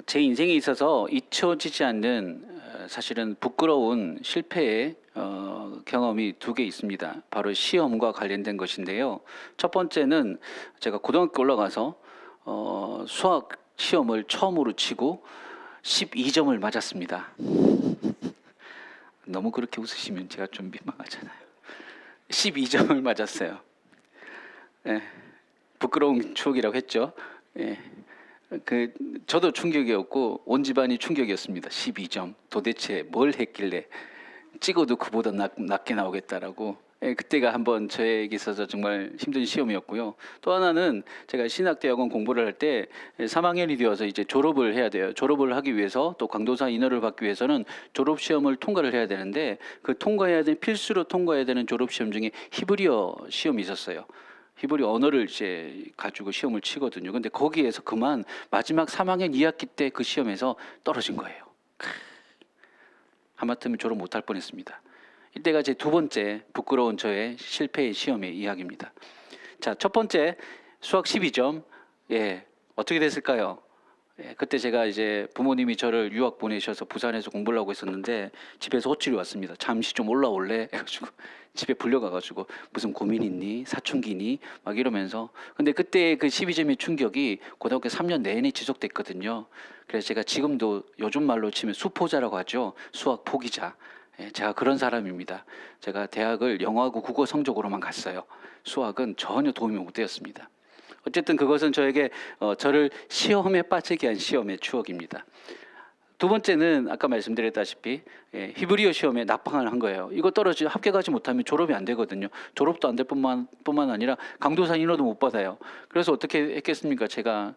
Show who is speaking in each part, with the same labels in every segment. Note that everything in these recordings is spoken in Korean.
Speaker 1: 제 인생에 있어서 잊혀지지 않는 사실은 부끄러운 실패의 경험이 두 개 있습니다. 바로 시험과 관련된 것인데요. 첫 번째는 제가 고등학교 올라가서 수학 시험을 처음으로 치고 12점을 맞았습니다. 너무 그렇게 웃으시면 제가 좀 민망하잖아요. 12점을 맞았어요. 예, 부끄러운 추억이라고 했죠. 예. 저도 충격이었고 온 집안이 충격이었습니다. 12점. 도대체 뭘 했길래 찍어도 그보다 낮게 나오겠다라고. 예, 그때가 한번 저에게 있어서 정말 힘든 시험이었고요. 또 하나는 제가 신학대학원 공부를 할 때 3학년이 되어서 이제 졸업을 해야 돼요. 졸업을 하기 위해서 또 강도사 인허를 받기 위해서는 졸업 시험을 통과를 해야 되는데 그 통과해야 되는 필수로 통과해야 되는 졸업 시험 중에 히브리어 시험이 있었어요. 히브리 언어를 이제 가지고 시험을 치거든요. 근데 거기에서 그만 마지막 3학년 2학기 때 그 시험에서 떨어진 거예요. 하마터면 졸업 못할 뻔했습니다. 이때가 제 두 번째 부끄러운 저의 실패의 시험의 이야기입니다. 자, 첫 번째 수학 12점. 예, 어떻게 됐을까요? 예, 그때 제가 이제 부모님이 저를 유학 보내셔서 부산에서 공부를 하고 있었는데 집에서 호출이 왔습니다. 잠시 좀 올라올래? 해가지고 집에 불려가가지고 무슨 고민 있니? 사춘기니? 막 이러면서. 근데 그때 그 12점의 충격이 고등학교 3년 내내 지속됐거든요. 그래서 제가 지금도 요즘 말로 치면 수포자라고 하죠. 수학 포기자. 예, 제가 그런 사람입니다. 제가 대학을 영어하고 국어 성적으로만 갔어요. 수학은 전혀 도움이 못 되었습니다. 어쨌든 그것은 저에게 저를 시험에 빠지게 한 시험의 추억입니다. 두 번째는 아까 말씀드렸다시피 히브리어 시험에 낙방을 한 거예요. 이거 합격하지 못하면 졸업이 안 되거든요. 졸업도 안 될 뿐만 아니라 강도사 인허도 못 받아요. 그래서 어떻게 했겠습니까? 제가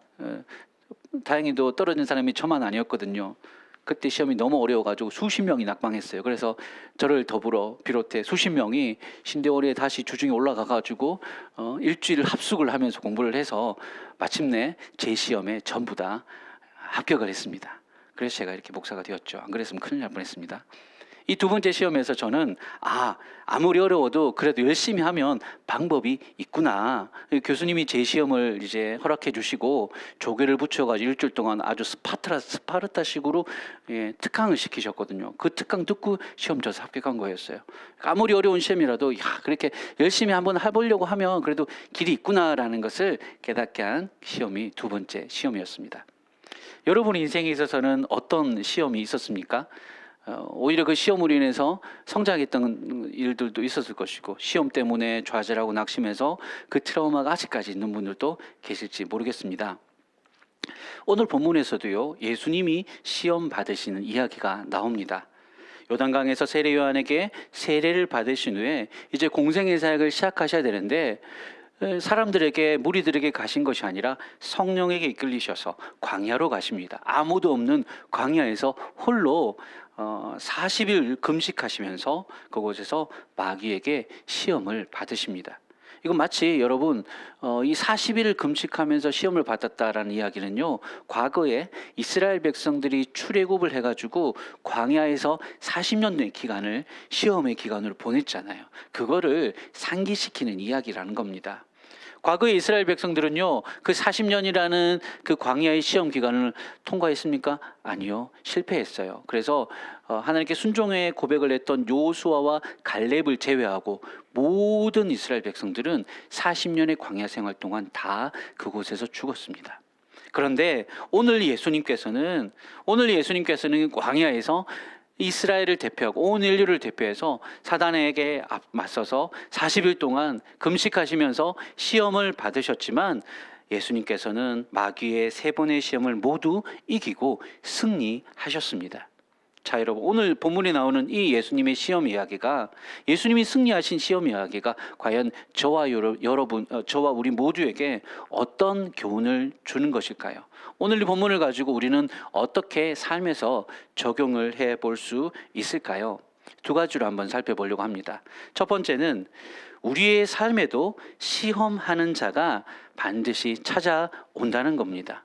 Speaker 1: 다행히도 떨어진 사람이 저만 아니었거든요. 그때 시험이 너무 어려워가지고 수십 명이 낙방했어요. 그래서 저를 비롯해 수십 명이 신대월에 다시 주중에 올라가가지고 일주일 합숙을 하면서 공부를 해서 마침내 제 시험에 전부 다 합격을 했습니다. 그래서 제가 이렇게 목사가 되었죠. 안 그랬으면 큰일 날 뻔했습니다. 이 두 번째 시험에서 저는 아무리 어려워도 그래도 열심히 하면 방법이 있구나. 교수님이 제 시험을 이제 허락해 주시고 조개를 붙여가지고 일주일 동안 아주 스파르타식으로 특강을 시키셨거든요. 그 특강 듣고 시험 쳐서 합격한 거였어요. 아무리 어려운 시험이라도 그렇게 열심히 한번 해보려고 하면 그래도 길이 있구나라는 것을 깨닫게 한 시험이 두 번째 시험이었습니다. 여러분 인생에 있어서는 어떤 시험이 있었습니까? 오히려 그 시험으로 인해서 성장했던 일들도 있었을 것이고 시험 때문에 좌절하고 낙심해서 그 트라우마가 아직까지 있는 분들도 계실지 모르겠습니다. 오늘 본문에서도요, 예수님이 시험 받으시는 이야기가 나옵니다. 요단강에서 세례 요한에게 세례를 받으신 후에 이제 공생의 사역을 시작하셔야 되는데 사람들에게 무리들에게 가신 것이 아니라 성령에게 이끌리셔서 광야로 가십니다. 아무도 없는 광야에서 홀로 40일 금식하시면서 그곳에서 마귀에게 시험을 받으십니다. 이건 마치 여러분 이 40일을 금식하면서 시험을 받았다라는 이야기는요, 과거에 이스라엘 백성들이 출애굽을 해가지고 광야에서 40년의 기간을 시험의 기간으로 보냈잖아요. 그거를 상기시키는 이야기라는 겁니다. 과거의 이스라엘 백성들은요, 그 40년이라는 그 광야의 시험 기간을 통과했습니까? 아니요, 실패했어요. 그래서 하나님께 순종의 고백을 했던 요수아와 갈렙을 제외하고 모든 이스라엘 백성들은 40년의 광야 생활 동안 다 그곳에서 죽었습니다. 그런데 오늘 예수님께서는 광야에서 이스라엘을 대표하고 온 인류를 대표해서 사단에게 맞서서 40일 동안 금식하시면서 시험을 받으셨지만 예수님께서는 마귀의 세 번의 시험을 모두 이기고 승리하셨습니다. 자, 여러분, 오늘 본문에 나오는 이 예수님의 시험 이야기가, 예수님이 승리하신 시험 이야기가 과연 저와 우리 모두에게 어떤 교훈을 주는 것일까요? 오늘 이 본문을 가지고 우리는 어떻게 삶에서 적용을 해볼 수 있을까요? 두 가지로 한번 살펴보려고 합니다. 첫 번째는 우리의 삶에도 시험하는 자가 반드시 찾아온다는 겁니다.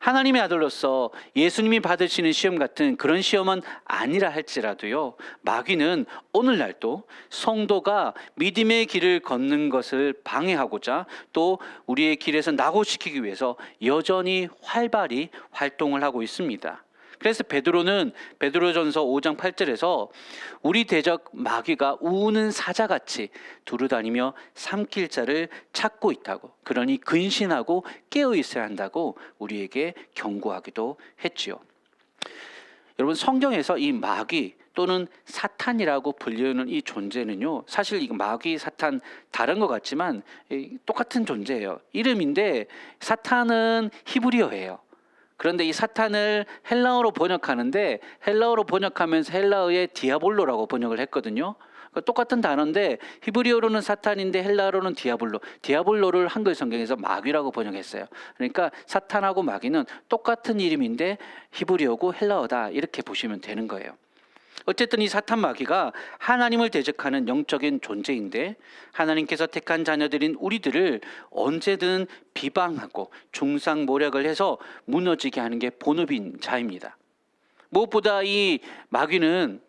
Speaker 1: 하나님의 아들로서 예수님이 받으시는 시험 같은 그런 시험은 아니라 할지라도요, 마귀는 오늘날도 성도가 믿음의 길을 걷는 것을 방해하고자 또 우리의 길에서 낙오시키기 위해서 여전히 활발히 활동을 하고 있습니다. 그래서 베드로는 베드로전서 5장 8절에서 우리 대적 마귀가 우는 사자같이 두루다니며 삼킬 자를 찾고 있다고, 그러니 근신하고 깨어 있어야 한다고 우리에게 경고하기도 했지요. 여러분, 성경에서 이 마귀 또는 사탄이라고 불리는 이 존재는요, 사실 이 마귀, 사탄 다른 것 같지만 똑같은 존재예요. 이름인데 사탄은 히브리어예요. 그런데 이 사탄을 헬라어로 번역하는데 헬라어로 번역하면서 헬라어의 디아볼로라고 번역을 했거든요. 똑같은 단어인데 히브리어로는 사탄인데 헬라어로는 디아볼로를 한글 성경에서 마귀라고 번역했어요. 그러니까 사탄하고 마귀는 똑같은 이름인데 히브리어고 헬라어다, 이렇게 보시면 되는 거예요. 어쨌든 이 사탄 마귀가 하나님을 대적하는 영적인 존재인데 하나님께서 택한 자녀들인 우리들을 언제든 비방하고 중상모략을 해서 무너지게 하는 게 본업인 자입니다. 무엇보다 이 마귀는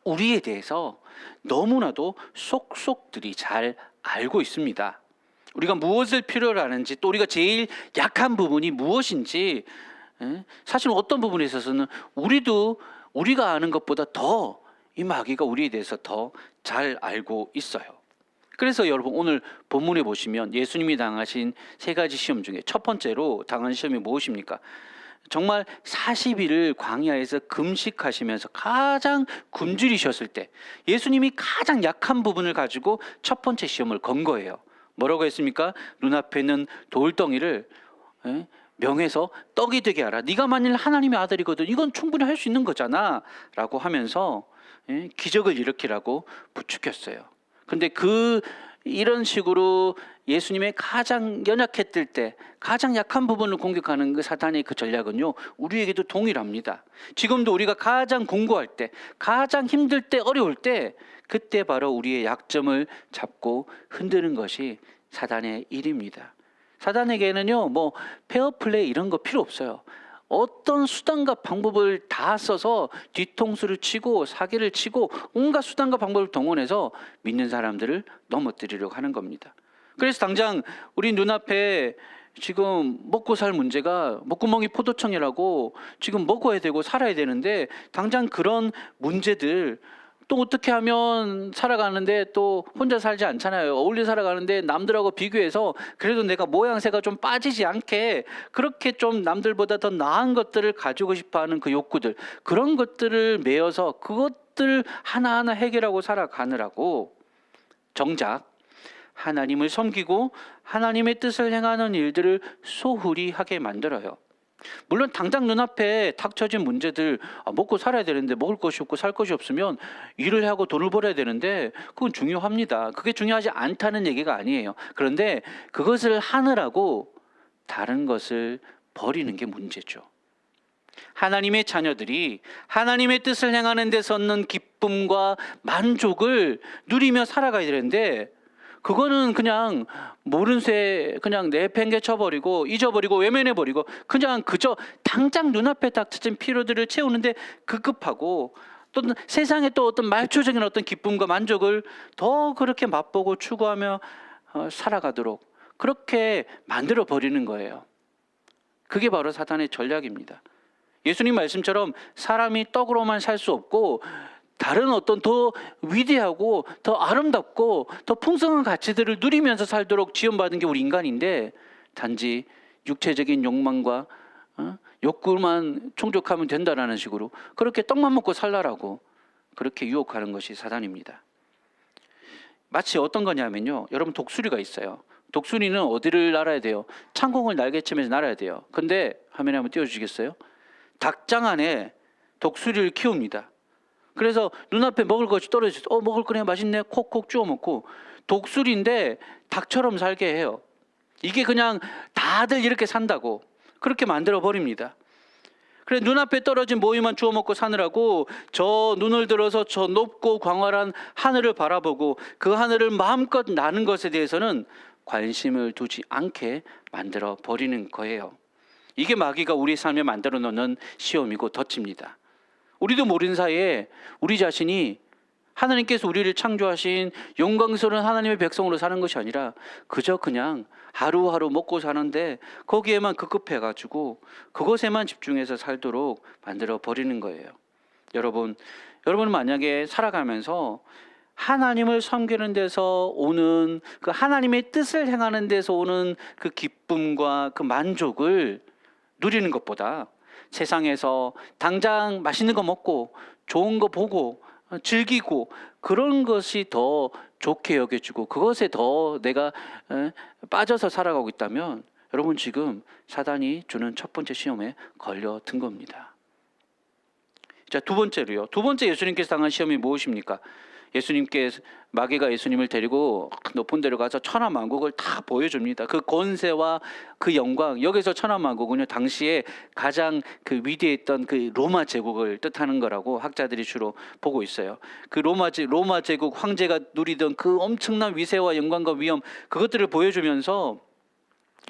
Speaker 1: 우리에 대해서 너무나도 속속들이 잘 알고 있습니다. 우리가 무엇을 필요로 하는지, 또 우리가 제일 약한 부분이 무엇인지, 사실 어떤 부분에 있어서는 우리가 아는 것보다 더 이 마귀가 우리에 대해서 더 잘 알고 있어요. 그래서 여러분, 오늘 본문에 보시면 예수님이 당하신 세 가지 시험 중에 첫 번째로 당한 시험이 무엇입니까? 정말 40일을 광야에서 금식하시면서 가장 굶주리셨을 때 예수님이 가장 약한 부분을 가지고 첫 번째 시험을 건 거예요. 뭐라고 했습니까? 눈앞에는 돌덩이를 명해서 떡이 되게 하라. 네가 만일 하나님의 아들이거든, 이건 충분히 할 수 있는 거잖아 라고 하면서 기적을 일으키라고 부추겼어요. 근데 이런 식으로 예수님의 가장 연약했을 때 가장 약한 부분을 공격하는 그 사탄의 그 전략은요, 우리에게도 동일합니다. 지금도 우리가 가장 공고할 때, 가장 힘들 때, 어려울 때, 그때 바로 우리의 약점을 잡고 흔드는 것이 사탄의 일입니다. 사탄에게는요, 뭐 페어플레이 이런 거 필요 없어요. 어떤 수단과 방법을 다 써서 뒤통수를 치고 사기를 치고 온갖 수단과 방법을 동원해서 믿는 사람들을 넘어뜨리려고 하는 겁니다. 그래서 당장 우리 눈앞에 지금 먹고 살 문제가 목구멍이 포도청이라고 지금 먹어야 되고 살아야 되는데, 당장 그런 문제들 또 어떻게 하면 살아가는데, 또 혼자 살지 않잖아요. 어울려 살아가는데 남들하고 비교해서 그래도 내가 모양새가 좀 빠지지 않게 그렇게 좀 남들보다 더 나은 것들을 가지고 싶어하는 그 욕구들, 그런 것들을 메어서 그것들 하나하나 해결하고 살아가느라고 정작 하나님을 섬기고 하나님의 뜻을 행하는 일들을 소홀히 하게 만들어요. 물론 당장 눈앞에 닥쳐진 문제들, 먹고 살아야 되는데 먹을 것이 없고 살 것이 없으면 일을 하고 돈을 벌어야 되는데 그건 중요합니다. 그게 중요하지 않다는 얘기가 아니에요. 그런데 그것을 하느라고 다른 것을 버리는 게 문제죠. 하나님의 자녀들이 하나님의 뜻을 행하는 데서 얻는 기쁨과 만족을 누리며 살아가야 되는데, 그거는 그냥 모른 새 그냥 내팽개쳐버리고 잊어버리고 외면해버리고 그냥 그저 당장 눈앞에 닥쳐진 필요들을 채우는데 급급하고, 또 세상에 또 어떤 말초적인 어떤 기쁨과 만족을 더 그렇게 맛보고 추구하며 살아가도록 그렇게 만들어버리는 거예요. 그게 바로 사탄의 전략입니다. 예수님 말씀처럼 사람이 떡으로만 살 수 없고 다른 어떤 더 위대하고 더 아름답고 더 풍성한 가치들을 누리면서 살도록 지원받은 게 우리 인간인데, 단지 육체적인 욕망과 욕구만 충족하면 된다라는 식으로 그렇게 떡만 먹고 살라라고 그렇게 유혹하는 것이 사단입니다. 마치 어떤 거냐면요, 여러분, 독수리가 있어요. 독수리는 어디를 날아야 돼요? 창공을 날개치면서 날아야 돼요. 근데 화면에 한번 띄워주시겠어요? 닭장 안에 독수리를 키웁니다. 그래서 눈앞에 먹을 것이 떨어져서 먹을 거네, 맛있네, 콕콕 주워 먹고, 독수리인데 닭처럼 살게 해요. 이게 그냥 다들 이렇게 산다고 그렇게 만들어 버립니다. 그래, 눈앞에 떨어진 모이만 주워 먹고 사느라고 저 눈을 들어서 저 높고 광활한 하늘을 바라보고 그 하늘을 마음껏 나는 것에 대해서는 관심을 두지 않게 만들어 버리는 거예요. 이게 마귀가 우리 삶에 만들어 놓는 시험이고 덫입니다. 우리도 모르는 사이에 우리 자신이 하나님께서 우리를 창조하신 영광스러운 하나님의 백성으로 사는 것이 아니라 그저 그냥 하루하루 먹고 사는데 거기에만 급급해가지고 그것에만 집중해서 살도록 만들어 버리는 거예요. 여러분 만약에 살아가면서 하나님을 섬기는 데서 오는 그 하나님의 뜻을 행하는 데서 오는 그 기쁨과 그 만족을 누리는 것보다 세상에서 당장 맛있는 거 먹고 좋은 거 보고 즐기고 그런 것이 더 좋게 여겨지고 그것에 더 내가 빠져서 살아가고 있다면 여러분 지금 사단이 주는 첫 번째 시험에 걸려든 겁니다. 자, 두 번째로요. 두 번째 예수님께서 당한 시험이 무엇입니까? 마귀가 예수님을 데리고 높은 데로 가서 천하만국을 다 보여줍니다. 그 권세와 그 영광. 여기서 천하만국은요, 당시에 가장 그 위대했던 그 로마 제국을 뜻하는 거라고 학자들이 주로 보고 있어요. 그 로마 제국 황제가 누리던 그 엄청난 위세와 영광과 위엄, 그것들을 보여주면서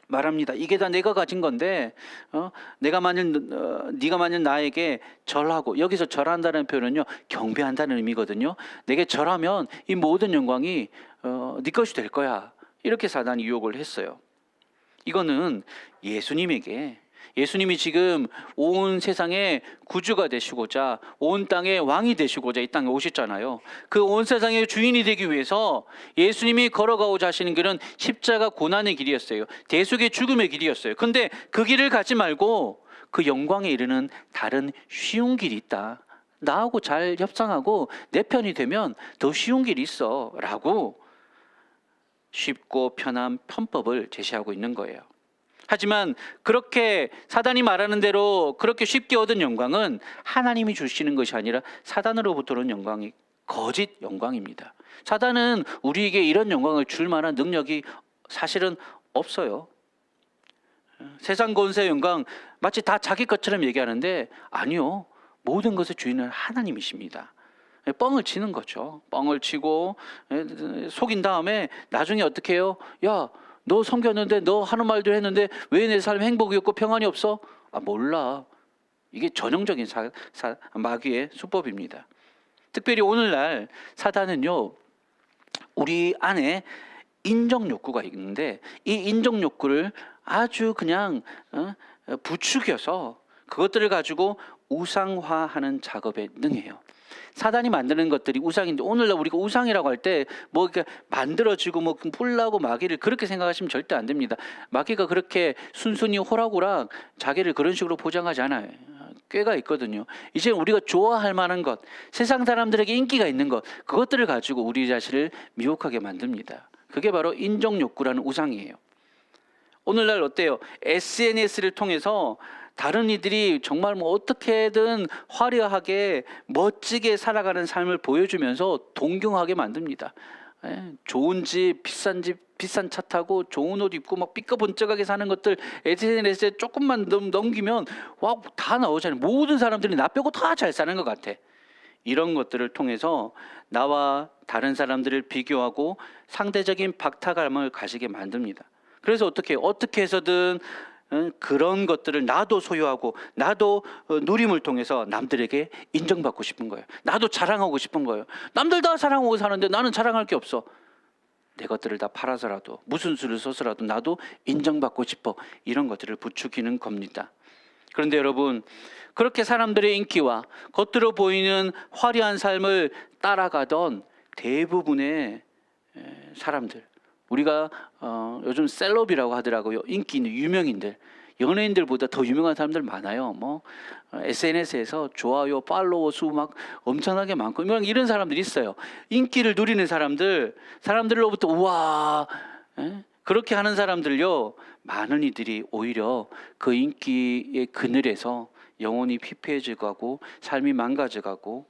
Speaker 1: 말합니다. 이게 다 내가 가진 건데, 네가 만약 나에게 절하고, 여기서 절한다는 표현은요, 경배한다는 의미거든요. 내게 절하면 이 모든 영광이 네 것이 될 거야. 이렇게 사단이 유혹을 했어요. 이거는 예수님이 지금 온 세상의 구주가 되시고자 온 땅의 왕이 되시고자 이 땅에 오셨잖아요. 그 온 세상의 주인이 되기 위해서 예수님이 걸어가고자 하시는 길은 십자가 고난의 길이었어요. 대속의 죽음의 길이었어요. 근데 그 길을 가지 말고 그 영광에 이르는 다른 쉬운 길이 있다. 나하고 잘 협상하고 내 편이 되면 더 쉬운 길이 있어 라고 쉽고 편한 편법을 제시하고 있는 거예요. 하지만 그렇게 사단이 말하는 대로 그렇게 쉽게 얻은 영광은 하나님이 주시는 것이 아니라 사단으로부터는 영광이 거짓 영광입니다. 사단은 우리에게 이런 영광을 줄 만한 능력이 사실은 없어요. 세상 권세 영광 마치 다 자기 것처럼 얘기하는데 아니요. 모든 것의 주인은 하나님이십니다. 뻥을 치는 거죠. 뻥을 치고 속인 다음에 나중에 어떻게 해요? 야, 너 섬겼는데 너 하는 말도 했는데 왜 내 삶에 행복이 없고 평안이 없어? 몰라. 이게 전형적인 마귀의 수법입니다. 특별히 오늘날 사단은요, 우리 안에 인정 욕구가 있는데 이 인정 욕구를 아주 그냥 부추겨서 그것들을 가지고 우상화하는 작업에 능해요. 사단이 만드는 것들이 우상인데 오늘날 우리가 우상이라고 할 때 뭐 이렇게 만들어지고 뭐 뿔나고 마귀를 그렇게 생각하시면 절대 안 됩니다. 마귀가 그렇게 순순히 호락호락 자기를 그런 식으로 포장하지 않아요. 꾀가 있거든요. 이제 우리가 좋아할 만한 것, 세상 사람들에게 인기가 있는 것, 그것들을 가지고 우리 자신을 미혹하게 만듭니다. 그게 바로 인정 욕구라는 우상이에요. 오늘날 어때요? SNS를 통해서 다른 이들이 정말 뭐 어떻게든 화려하게 멋지게 살아가는 삶을 보여주면서 동경하게 만듭니다. 좋은 집, 비싼 차 타고 좋은 옷 입고 막 삐까번쩍하게 사는 것들 SNS에 조금만 넘기면 와, 다 나오잖아요. 모든 사람들이 나 빼고 다 잘 사는 것 같아. 이런 것들을 통해서 나와 다른 사람들을 비교하고 상대적인 박탈감을 가지게 만듭니다. 그래서 어떻게 해서든 그런 것들을 나도 소유하고 나도 누림을 통해서 남들에게 인정받고 싶은 거예요. 나도 자랑하고 싶은 거예요. 남들 다 자랑하고 사는데 나는 자랑할 게 없어. 내 것들을 다 팔아서라도 무슨 수를 써서라도 나도 인정받고 싶어. 이런 것들을 부추기는 겁니다. 그런데 여러분, 그렇게 사람들의 인기와 겉으로 보이는 화려한 삶을 따라가던 대부분의 사람들, 우리가 요즘 셀럽이라고 하더라고요. 인기 있는 유명인들, 연예인들보다 더 유명한 사람들 많아요. 뭐 SNS에서 좋아요, 팔로워 수 막 엄청나게 많고 이런 사람들이 있어요. 인기를 누리는 사람들로부터 우와, 그렇게 하는 사람들요, 많은 이들이 오히려 그 인기의 그늘에서 영혼이 피폐해져가고 삶이 망가져가고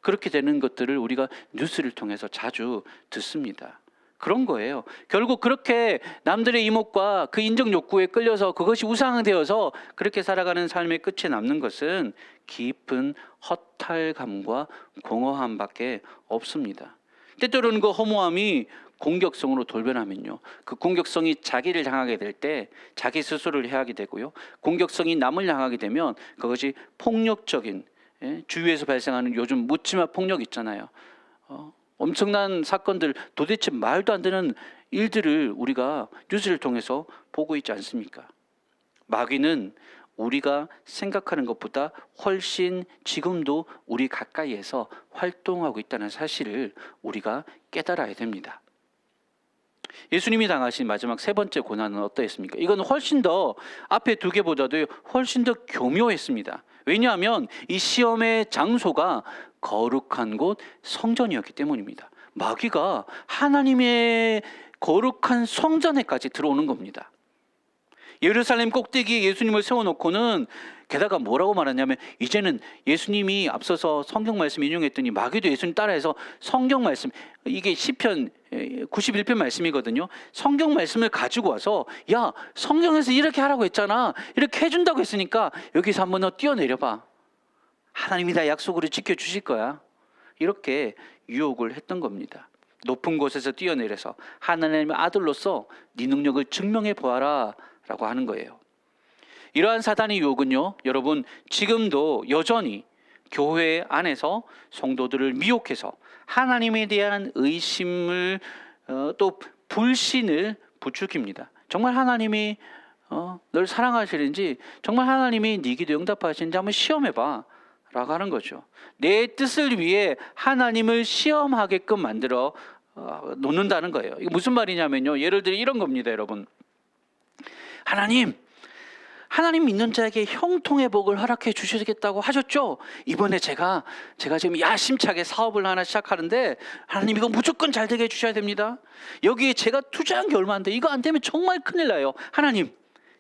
Speaker 1: 그렇게 되는 것들을 우리가 뉴스를 통해서 자주 듣습니다. 그런 거예요. 결국 그렇게 남들의 이목과 그 인정 욕구에 끌려서 그것이 우상되어서 그렇게 살아가는 삶의 끝에 남는 것은 깊은 허탈감과 공허함밖에 없습니다. 때때로는 그 허무함이 공격성으로 돌변하면요, 그 공격성이 자기를 향하게 될 때 자기 스스로를 해하게 되고요, 공격성이 남을 향하게 되면 그것이 폭력적인, 주위에서 발생하는 요즘 묻지마 폭력 있잖아요. 엄청난 사건들, 도대체 말도 안 되는 일들을 우리가 뉴스를 통해서 보고 있지 않습니까? 마귀는 우리가 생각하는 것보다 훨씬 지금도 우리 가까이에서 활동하고 있다는 사실을 우리가 깨달아야 됩니다. 예수님이 당하신 마지막 세 번째 고난은 어떠했습니까? 이건 훨씬 더 앞에 두 개보다도 훨씬 더 교묘했습니다. 왜냐하면 이 시험의 장소가 거룩한 곳 성전이었기 때문입니다. 마귀가 하나님의 거룩한 성전에까지 들어오는 겁니다. 예루살렘 꼭대기에 예수님을 세워놓고는 게다가 뭐라고 말하냐면, 이제는 예수님이 앞서서 성경 말씀 인용했더니 마귀도 예수님 따라해서 성경 말씀, 이게 시편 91편 말씀이거든요. 성경 말씀을 가지고 와서, 야, 성경에서 이렇게 하라고 했잖아, 이렇게 해준다고 했으니까 여기서 한번 너 뛰어내려봐, 하나님이 다 약속으로 지켜주실 거야, 이렇게 유혹을 했던 겁니다. 높은 곳에서 뛰어내려서 하나님의 아들로서 네 능력을 증명해 보아라 라고 하는 거예요. 이러한 사단의 유혹은요, 여러분, 지금도 여전히 교회 안에서 성도들을 미혹해서 하나님에 대한 의심을, 또 불신을 부추깁니다. 정말 하나님이 널 사랑하시는지, 정말 하나님이 네 기도 응답하시는지 한번 시험해봐 라고 하는 거죠. 내 뜻을 위해 하나님을 시험하게끔 만들어 놓는다는 거예요. 이게 무슨 말이냐면요, 예를 들어 이런 겁니다. 여러분, 하나님 믿는 자에게 형통의 복을 허락해 주시겠다고 하셨죠? 이번에 제가 지금 야심차게 사업을 하나 시작하는데 하나님 이거 무조건 잘 되게 해주셔야 됩니다. 여기에 제가 투자한 게 얼마인데 이거 안 되면 정말 큰일 나요. 하나님,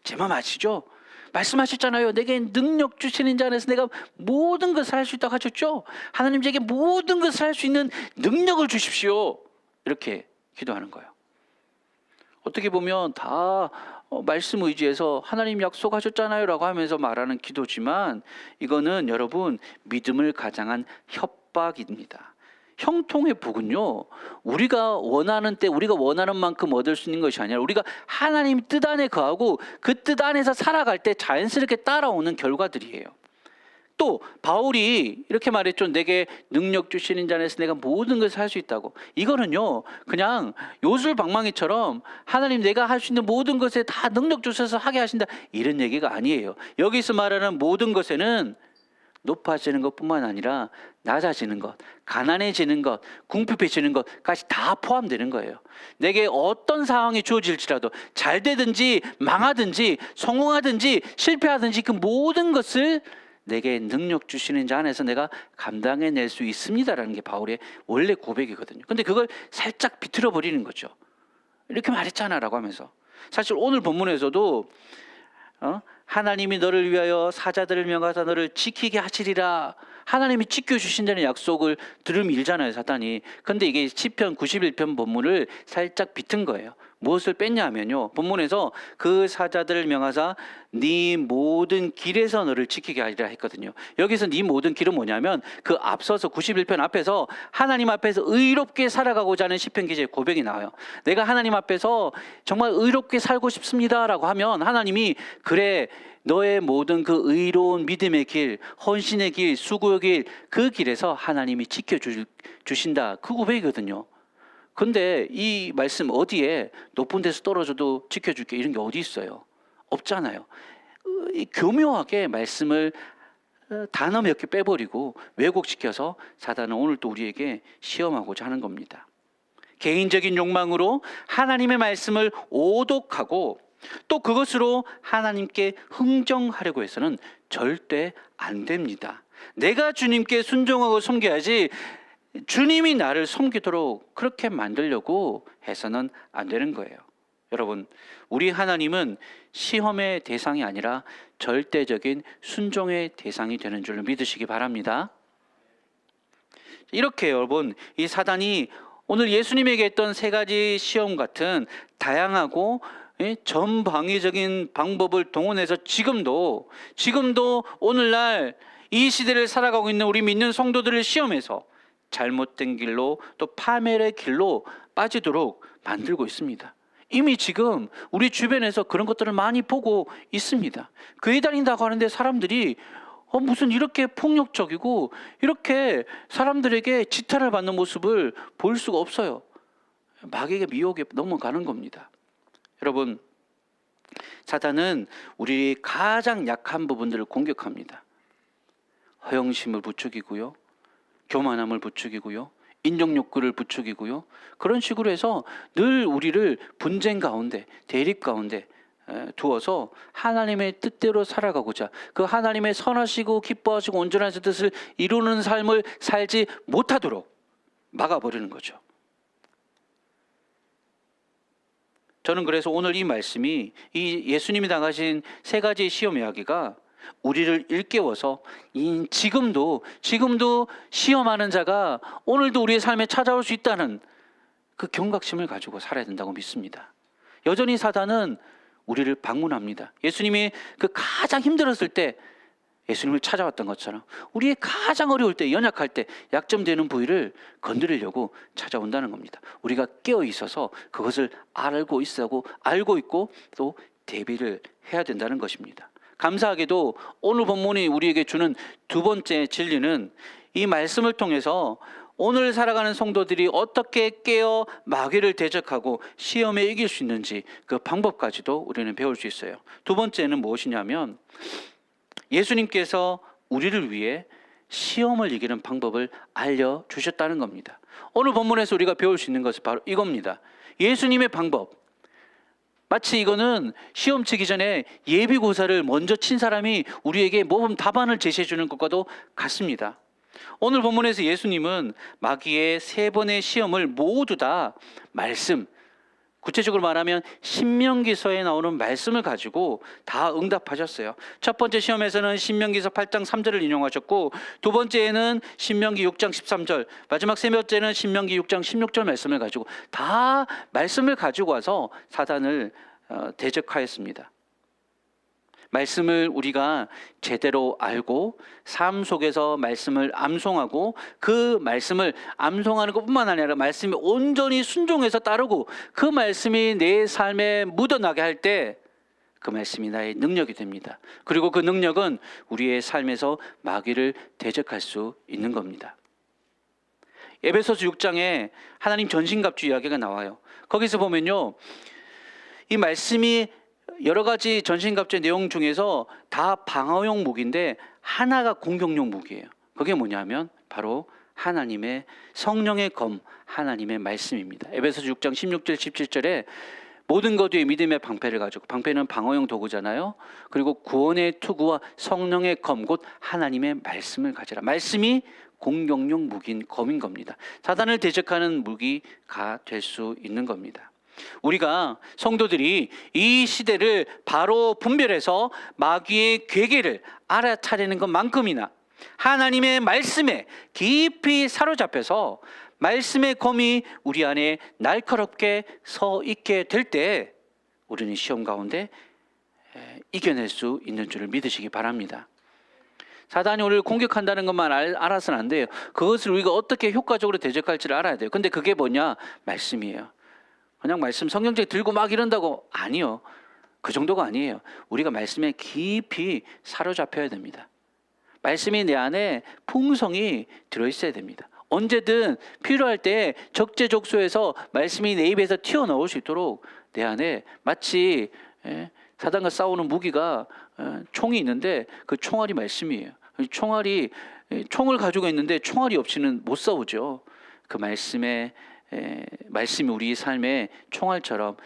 Speaker 1: 제 맘 아시죠? 말씀하셨잖아요. 내게 능력 주시는 자 안에서 내가 모든 것을 할 수 있다고 하셨죠? 하나님, 제게 모든 것을 할 수 있는 능력을 주십시오. 이렇게 기도하는 거예요. 어떻게 보면 다 말씀 의지해서 하나님 약속하셨잖아요 라고 하면서 말하는 기도지만, 이거는 여러분 믿음을 가장한 협박입니다. 형통의 복은요, 우리가 원하는 때 우리가 원하는 만큼 얻을 수 있는 것이 아니라 우리가 하나님 뜻 안에 거하고 그 뜻 안에서 살아갈 때 자연스럽게 따라오는 결과들이에요. 또 바울이 이렇게 말했죠. 내게 능력 주시는 자 안에서 내가 모든 것을 할 수 있다고. 이거는요, 그냥 요술방망이처럼 하나님 내가 할 수 있는 모든 것에 다 능력 주셔서 하게 하신다, 이런 얘기가 아니에요. 여기서 말하는 모든 것에는 높아지는 것뿐만 아니라 낮아지는 것, 가난해지는 것, 궁핍해지는 것까지 다 포함되는 거예요. 내게 어떤 상황이 주어질지라도 잘 되든지 망하든지 성공하든지 실패하든지 그 모든 것을 내게 능력 주시는 자 안에서 내가 감당해낼 수 있습니다라는 게 바울의 원래 고백이거든요. 근데 그걸 살짝 비틀어 버리는 거죠. 이렇게 말했잖아 라고 하면서. 사실 오늘 본문에서도 하나님이 너를 위하여 사자들을 명하사 너를 지키게 하시리라, 하나님이 지켜주신다는 약속을 들이밀잖아요, 사탄이. 근데 이게 시편 91편 본문을 살짝 비튼 거예요. 무엇을 뺐냐 하면요, 본문에서 그 사자들을 명하사 네 모든 길에서 너를 지키게 하리라 했거든요. 여기서 네 모든 길은 뭐냐면, 그 앞서서 91편 앞에서 하나님 앞에서 의롭게 살아가고자 하는 시편 기자의 고백이 나와요. 내가 하나님 앞에서 정말 의롭게 살고 싶습니다 라고 하면 하나님이, 그래, 너의 모든 그 의로운 믿음의 길, 헌신의 길, 수고의 길, 그 길에서 하나님이 지켜주신다, 그 고백이거든요. 근데 이 말씀 어디에 높은 데서 떨어져도 지켜줄게 이런 게 어디 있어요? 없잖아요. 교묘하게 말씀을 단어 몇 개 빼버리고 왜곡시켜서 사단은 오늘 또 우리에게 시험하고자 하는 겁니다. 개인적인 욕망으로 하나님의 말씀을 오독하고 또 그것으로 하나님께 흥정하려고 해서는 절대 안 됩니다. 내가 주님께 순종하고 섬겨야지 주님이 나를 섬기도록 그렇게 만들려고 해서는 안 되는 거예요. 여러분, 우리 하나님은 시험의 대상이 아니라 절대적인 순종의 대상이 되는 줄로 믿으시기 바랍니다. 이렇게 여러분, 이 사단이 오늘 예수님에게 했던 세 가지 시험 같은 다양하고 전방위적인 방법을 동원해서 지금도 오늘날 이 시대를 살아가고 있는 우리 믿는 성도들을 시험해서 잘못된 길로 또 파멸의 길로 빠지도록 만들고 있습니다. 이미 지금 우리 주변에서 그런 것들을 많이 보고 있습니다. 교회 다닌다고 하는데 사람들이 무슨 이렇게 폭력적이고 이렇게 사람들에게 지탄을 받는 모습을 볼 수가 없어요. 마귀의 미혹에 넘어가는 겁니다. 여러분, 사탄은 우리 가장 약한 부분들을 공격합니다. 허영심을 부추기고요, 교만함을 부추기고요, 인정욕구를 부추기고요, 그런 식으로 해서 늘 우리를 분쟁 가운데, 대립 가운데 두어서 하나님의 뜻대로 살아가고자, 그 하나님의 선하시고 기뻐하시고 온전한 뜻을 이루는 삶을 살지 못하도록 막아버리는 거죠. 저는 그래서 오늘 이 말씀이, 이 예수님이 당하신 세 가지 시험 이야기가 우리를 일깨워서 지금도 시험하는 자가 오늘도 우리의 삶에 찾아올 수 있다는 그 경각심을 가지고 살아야 된다고 믿습니다. 여전히 사단은 우리를 방문합니다. 예수님이 그 가장 힘들었을 때 예수님을 찾아왔던 것처럼 우리의 가장 어려울 때, 연약할 때 약점되는 부위를 건드리려고 찾아온다는 겁니다. 우리가 깨어 있어서 그것을 알고 있고 또 대비를 해야 된다는 것입니다. 감사하게도 오늘 본문이 우리에게 주는 두 번째 진리는 이 말씀을 통해서 오늘 살아가는 성도들이 어떻게 깨어 마귀를 대적하고 시험에 이길 수 있는지 그 방법까지도 우리는 배울 수 있어요. 두 번째는 무엇이냐면, 예수님께서 우리를 위해 시험을 이기는 방법을 알려주셨다는 겁니다. 오늘 본문에서 우리가 배울 수 있는 것은 바로 이겁니다. 예수님의 방법. 마치 이거는 시험 치기 전에 예비고사를 먼저 친 사람이 우리에게 모범 답안을 제시해 주는 것과도 같습니다. 오늘 본문에서 예수님은 마귀의 세 번의 시험을 모두 다 말씀, 구체적으로 말하면 신명기서에 나오는 말씀을 가지고 다 응답하셨어요. 첫 번째 시험에서는 신명기서 8장 3절을 인용하셨고, 두 번째에는 신명기 6장 13절, 마지막 세 번째는 신명기 6장 16절 말씀을 가지고 다 말씀을 가지고 와서 사단을 대적하였습니다. 말씀을 우리가 제대로 알고 삶 속에서 말씀을 암송하고, 그 말씀을 암송하는 것뿐만 아니라 말씀이 온전히 순종해서 따르고 그 말씀이 내 삶에 묻어나게 할 때 그 말씀이 나의 능력이 됩니다. 그리고 그 능력은 우리의 삶에서 마귀를 대적할 수 있는 겁니다. 에베소서 6장에 하나님 전신갑주 이야기가 나와요. 거기서 보면요, 이 말씀이 여러 가지 전신갑주의 내용 중에서 다 방어용 무기인데 하나가 공격용 무기예요. 그게 뭐냐면 바로 하나님의 성령의 검, 하나님의 말씀입니다. 에베소서 6장 16절 17절에 모든 것 위에 믿음의 방패를 가지고, 방패는 방어용 도구잖아요. 그리고 구원의 투구와 성령의 검, 곧 하나님의 말씀을 가지라. 말씀이 공격용 무기인 검인 겁니다. 사단을 대적하는 무기가 될 수 있는 겁니다. 우리가 성도들이 이 시대를 바로 분별해서 마귀의 괴계를 알아차리는 것만큼이나 하나님의 말씀에 깊이 사로잡혀서 말씀의 검이 우리 안에 날카롭게 서 있게 될 때 우리는 시험 가운데 이겨낼 수 있는 줄을 믿으시기 바랍니다. 사단이 우리를 공격한다는 것만 알아서는 안 돼요. 그것을 우리가 어떻게 효과적으로 대적할지를 알아야 돼요. 근데 그게 뭐냐? 말씀이에요. 그냥 말씀 성경책 들고 막 이런다고, 아니요. 그 정도가 아니에요. 우리가 말씀에 깊이 사로잡혀야 됩니다. 말씀이 내 안에 풍성이 들어있어야 됩니다. 언제든 필요할 때 적재적소에서 말씀이 내 입에서 튀어나올 수 있도록 내 안에 마치 사단과 싸우는 무기가 총이 있는데 그 총알이 말씀이에요. 총을 가지고 있는데 총알이 없이는 못 싸우죠. 그 말씀이 우리 삶의 총알처럼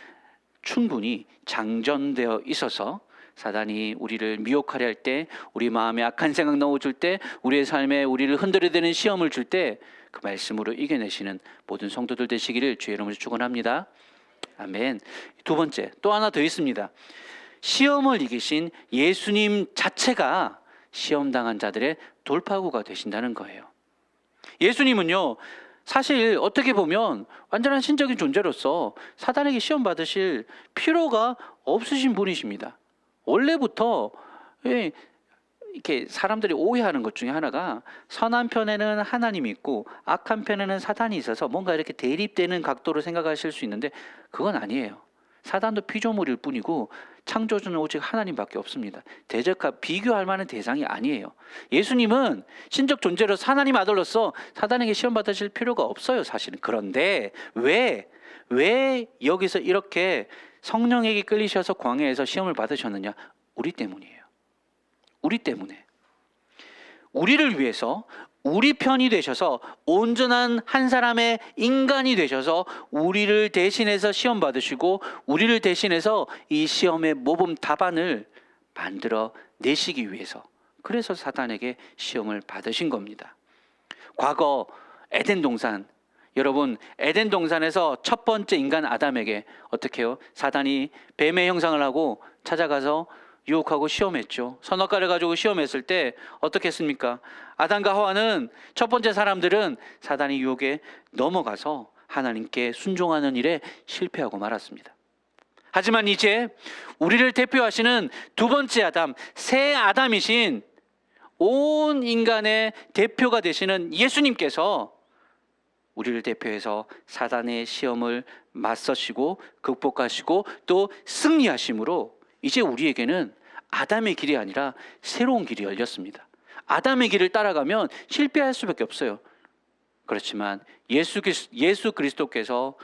Speaker 1: 충분히 장전되어 있어서 사단이 우리를 미혹하려 할 때, 우리 마음에 악한 생각 넣어줄 때, 우리의 삶에 우리를 흔들어대는 시험을 줄 때 그 말씀으로 이겨내시는 모든 성도들 되시기를 주의 이름으로 축원합니다. 아멘. 두 번째, 또 하나 더 있습니다. 시험을 이기신 예수님 자체가 시험당한 자들의 돌파구가 되신다는 거예요. 예수님은요, 사실 어떻게 보면 완전한 신적인 존재로서 사단에게 시험 받으실 필요가 없으신 분이십니다. 원래부터 이렇게 사람들이 오해하는 것 중에 하나가 선한 편에는 하나님이 있고 악한 편에는 사단이 있어서 뭔가 이렇게 대립되는 각도로 생각하실 수 있는데 그건 아니에요. 사단도 피조물일 뿐이고 창조주는 오직 하나님밖에 없습니다. 대적과 비교할 만한 대상이 아니에요. 예수님은 신적 존재로 하나님 아들로서 사단에게 시험 받으실 필요가 없어요, 사실은. 그런데 왜 여기서 이렇게 성령에게 끌리셔서 광야에서 시험을 받으셨느냐? 우리 때문이에요. 우리 때문에. 우리를 위해서 우리 편이 되셔서 온전한 한 사람의 인간이 되셔서 우리를 대신해서 시험 받으시고 우리를 대신해서 이 시험의 모범 답안을 만들어 내시기 위해서, 그래서 사단에게 시험을 받으신 겁니다. 과거 에덴 동산, 여러분 에덴 동산에서 첫 번째 인간 아담에게 어떻게 해요? 사단이 뱀의 형상을 하고 찾아가서 유혹하고 시험했죠. 선악과를 가지고 시험했을 때 어떻게 했습니까? 아담과 하와는, 첫 번째 사람들은 사단의 유혹에 넘어가서 하나님께 순종하는 일에 실패하고 말았습니다. 하지만 이제 우리를 대표하시는 두 번째 아담, 새 아담이신 온 인간의 대표가 되시는 예수님께서 우리를 대표해서 사단의 시험을 맞서시고 극복하시고 또 승리하심으로 이제 우리에게는 아담의 길이 아니라 새로운 길이 열렸습니다. 아담의 길을 따라가면 실패할 수밖에 없어요. 그렇지만 예수 그리스도께서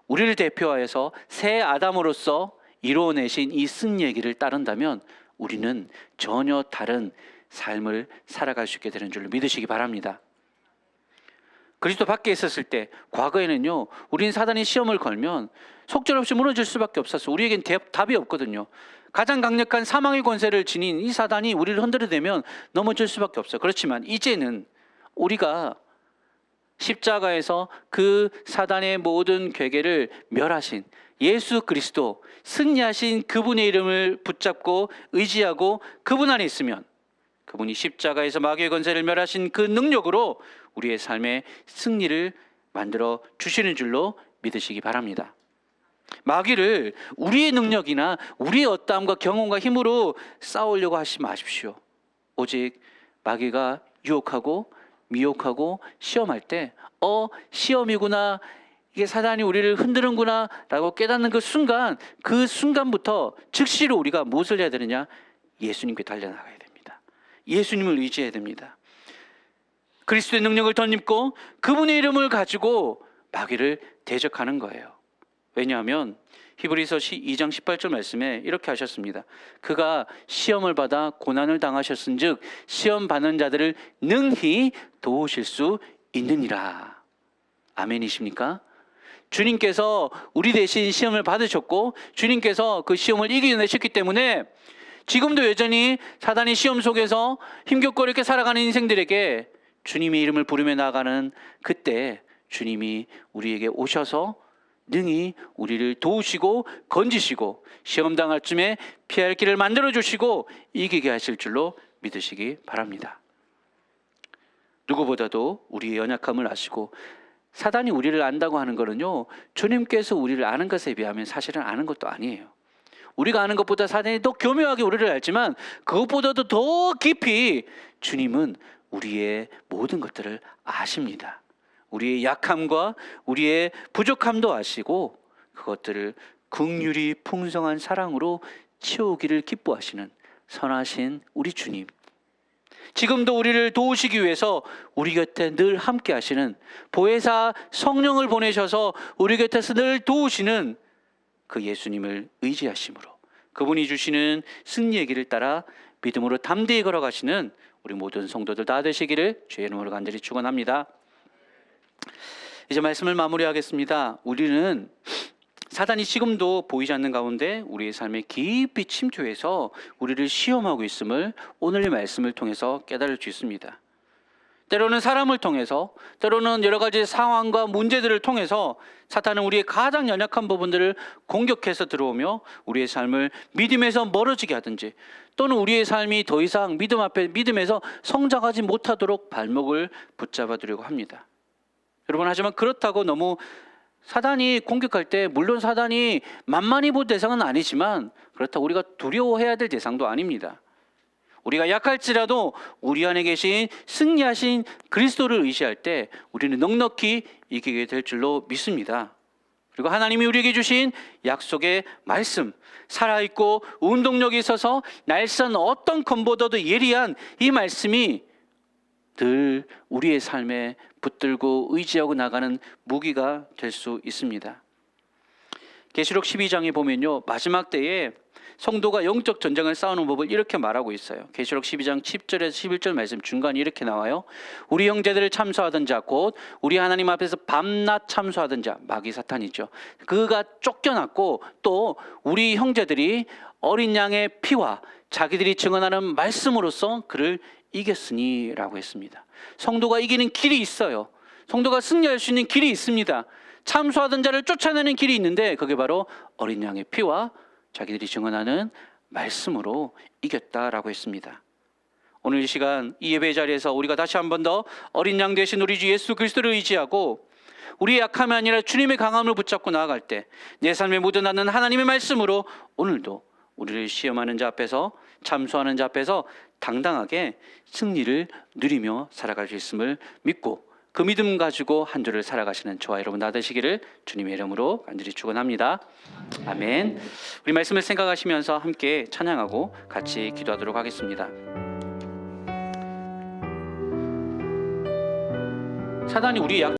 Speaker 1: 우리를 대표하여서 새 아담으로서 이루어내신 이 승리의 길을 따른다면 우리는 전혀 다른 삶을 살아갈 수 있게 되는 줄로 믿으시기 바랍니다. 그리스도 밖에 있었을 때 과거에는요, 우리는 사단이 시험을 걸면 속절없이 무너질 수밖에 없었어요. 우리에겐 답이 없거든요. 가장 강력한 사망의 권세를 지닌 이 사단이 우리를 흔들어대면 넘어질 수밖에 없어요. 그렇지만 이제는 우리가 십자가에서 그 사단의 모든 괴계를 멸하신 예수 그리스도, 승리하신 그분의 이름을 붙잡고 의지하고 그분 안에 있으면, 그분이 십자가에서 마귀의 권세를 멸하신 그 능력으로 우리의 삶의 승리를 만들어 주시는 줄로 믿으시기 바랍니다. 마귀를 우리의 능력이나 우리의 어떠함과 경험과 힘으로 싸우려고 하지 마십시오. 오직 마귀가 유혹하고 미혹하고 시험할 때 시험이구나, 이게 사단이 우리를 흔드는구나 라고 깨닫는 그 순간부터 즉시로 우리가 무엇을 해야 되느냐? 예수님께 달려나가야 됩니다. 예수님을 의지해야 됩니다. 그리스도의 능력을 덧입고 그분의 이름을 가지고 마귀를 대적하는 거예요. 왜냐하면 히브리서 2장 18절 말씀에 이렇게 하셨습니다. 그가 시험을 받아 고난을 당하셨은즉 시험 받는 자들을 능히 도우실 수 있느니라. 아멘이십니까? 주님께서 우리 대신 시험을 받으셨고 주님께서 그 시험을 이겨내셨기 때문에 지금도 여전히 사단의 시험 속에서 힘겹고 이렇게 살아가는 인생들에게 주님의 이름을 부르며 나아가는 그때 주님이 우리에게 오셔서 능히 우리를 도우시고 건지시고 시험 당할 쯤에 피할 길을 만들어 주시고 이기게 하실 줄로 믿으시기 바랍니다. 누구보다도 우리의 연약함을 아시고, 사단이 우리를 안다고 하는 것은요, 주님께서 우리를 아는 것에 비하면 사실은 아는 것도 아니에요. 우리가 아는 것보다 사단이 더 교묘하게 우리를 알지만 그것보다도 더 깊이 주님은 우리의 모든 것들을 아십니다. 우리의 약함과 우리의 부족함도 아시고 그것들을 긍휼히 풍성한 사랑으로 채우기를 기뻐하시는 선하신 우리 주님, 지금도 우리를 도우시기 위해서 우리 곁에 늘 함께 하시는 보혜사 성령을 보내셔서 우리 곁에서 늘 도우시는 그 예수님을 의지하심으로 그분이 주시는 승리의 길을 따라 믿음으로 담대히 걸어가시는 우리 모든 성도들 다 되시기를 주의 이름으로 간절히 축원합니다. 이제 말씀을 마무리하겠습니다. 우리는 사단이 지금도 보이지 않는 가운데 우리의 삶에 깊이 침투해서 우리를 시험하고 있음을 오늘의 말씀을 통해서 깨달을 수 있습니다. 때로는 사람을 통해서, 때로는 여러 가지 상황과 문제들을 통해서 사탄은 우리의 가장 연약한 부분들을 공격해서 들어오며 우리의 삶을 믿음에서 멀어지게 하든지, 또는 우리의 삶이 더 이상 믿음에서 성장하지 못하도록 발목을 붙잡아 두려고 합니다. 여러분, 하지만 그렇다고 너무 사단이 공격할 때, 물론 사단이 만만히 볼 대상은 아니지만 그렇다고 우리가 두려워해야 될 대상도 아닙니다. 우리가 약할지라도 우리 안에 계신 승리하신 그리스도를 의지할 때 우리는 넉넉히 이기게 될 줄로 믿습니다. 그리고 하나님이 우리에게 주신 약속의 말씀, 살아있고 운동력이 있어서 날선 어떤 검보다도 예리한 이 말씀이 늘 우리의 삶에 붙들고 의지하고 나가는 무기가 될 수 있습니다. 계시록 12장에 보면요, 마지막 때에 성도가 영적 전쟁을 싸우는 법을 이렇게 말하고 있어요. 계시록 12장 10절에서 11절 말씀 중간에 이렇게 나와요. 우리 형제들을 참소하던 자, 곧 우리 하나님 앞에서 밤낮 참소하던 자, 마귀 사탄이죠. 그가 쫓겨났고 또 우리 형제들이 어린 양의 피와 자기들이 증언하는 말씀으로써 그를 이겼으니 라고 했습니다. 성도가 이기는 길이 있어요. 성도가 승리할 수 있는 길이 있습니다. 참소하던 자를 쫓아내는 길이 있는데 그게 바로 어린 양의 피와 자기들이 증언하는 말씀으로 이겼다라고 했습니다. 오늘 이 시간 이 예배 자리에서 우리가 다시 한 번 더 어린 양 되신 우리 주 예수 그리스도를 의지하고 우리의 약함이 아니라 주님의 강함을 붙잡고 나아갈 때 내 삶에 묻어나는 하나님의 말씀으로 오늘도 우리를 시험하는 자 앞에서 참소하는 자 앞에서 당당하게 승리를 누리며 살아갈 수 있음을 믿고 그 믿음 가지고 한 주를 살아가시는 저와 여러분 다 되시기를 주님의 이름으로 간절히 축원합니다. 아멘. 우리 말씀을 생각하시면서 함께 찬양하고 같이 기도하도록 하겠습니다. 사단이 우리의